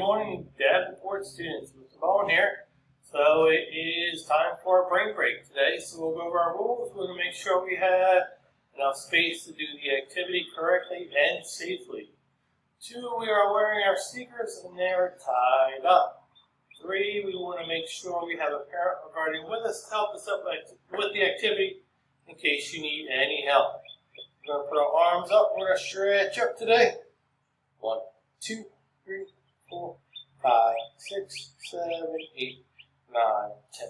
morning, Davenport students. Mr. Bowen here. So it is time for a brain break today. So we'll go over our rules. We're going to make sure we have enough space to do the activity correctly and safely. 2, we are wearing our sneakers and they're tied up. 3, we want to make sure we have a parent or guardian with us to help us up with the activity in case you need any help. We're going to put our arms up. We're going to stretch up today. 1, 2, 3, 4, 5, 6, 7, 8, 9, 10.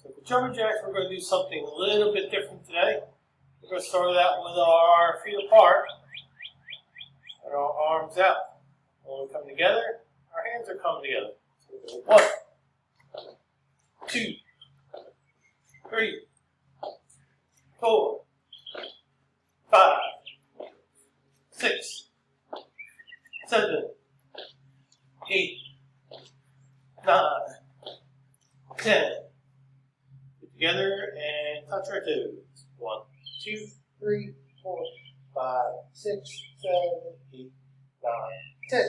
So for jumping jacks, we're going to do something a little bit different today. We're going to start it out with our feet apart and our arms out. When we come together, our hands are coming together. So we go 1, 2, 3, 4, 5, 6, 7, 8, 9, 10. Get together and touch our toes. 1, 2, 3, 4, 5, 6, 7, 8, 9, 10.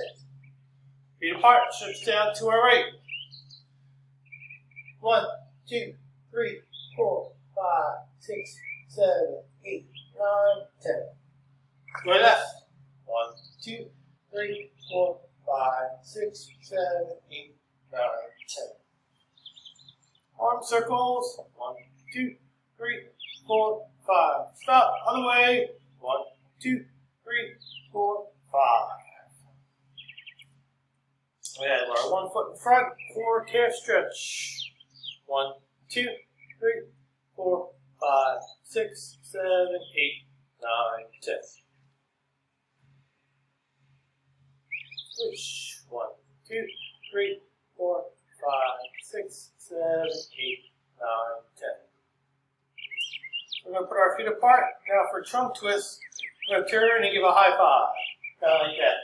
Feet apart, hips down to our right. 1, 2, 3, 4, 5, 6, 7, 8, 9, 10. To our left. 1, 2, 3, 4, 5, 6, 7, 8, 9, 10. Arm circles. 1, 2, 3, 4, 5. Stop. Other way. 1, 2, 3, 4, 5. We have our 1 foot in front for calf stretch. 1, 2, 3, 4, 5, 6, 7, 8, 9, 10. Switch. 1, 2, 3, 4, 5, 6, 7, 8, 9, 10. We're going to put our feet apart. Now for trunk twist, we're going to turn and give a high five. Kind of like that.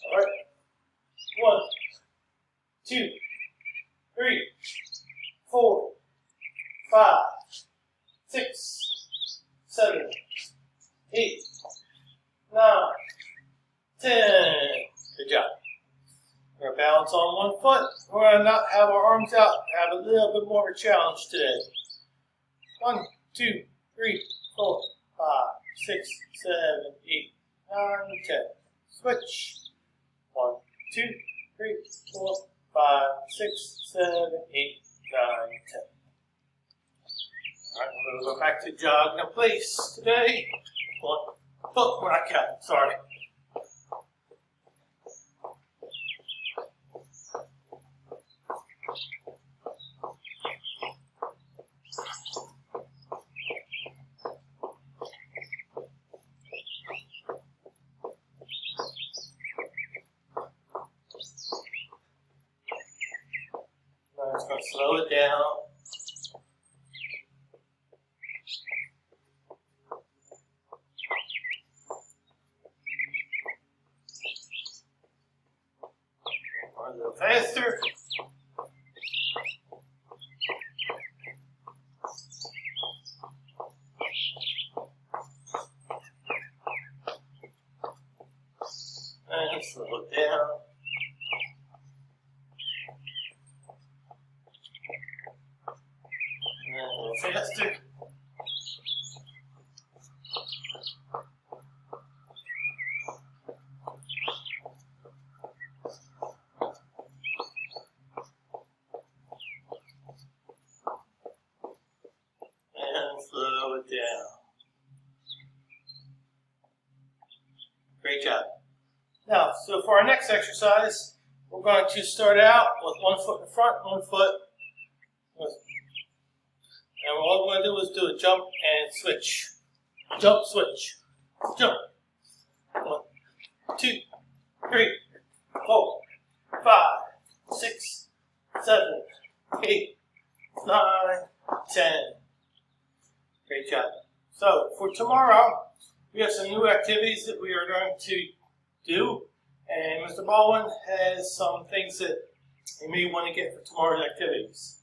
All right. 1, 2, 3, 4, 5, 6, 7, 8, 9, 10. Good job. We're going to balance on 1 foot. We're going to not have our arms out. Have a little bit more of a challenge today. 1, 2, 3, 4, 5, 6, 7, 8, 9, 10. Switch. 1, 2, 3, 4, 5, 6, 7, 8, 9, 10. Alright, we're going to go back to jogging in place today. 1 foot, we're not counting, sorry. I'm just going to slow it down. A little faster. And slow it down. And a little faster. And slow it down. Great job. Now, so for our next exercise, we're going to start out with 1 foot in front, 1 foot. And all we're going to do is do a jump and switch. Jump, switch. Jump. 1, 2, 3, 4, 5, 6, 7, 8, 9, 10. Great job. So for tomorrow, we have some new activities that we are going to do. And Mr. Baldwin has some things that you may want to get for tomorrow's activities.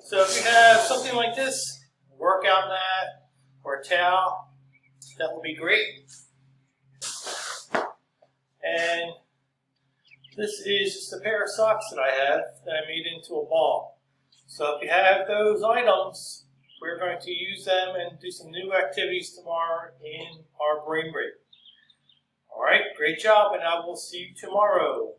So if you have something like this, a workout mat, or a a towel, that will be great. And this is just a pair of socks that I have that I made into a ball. So if you have those items, we're going to use them and do some new activities tomorrow in our brain break. All right, great job, and I will see you tomorrow.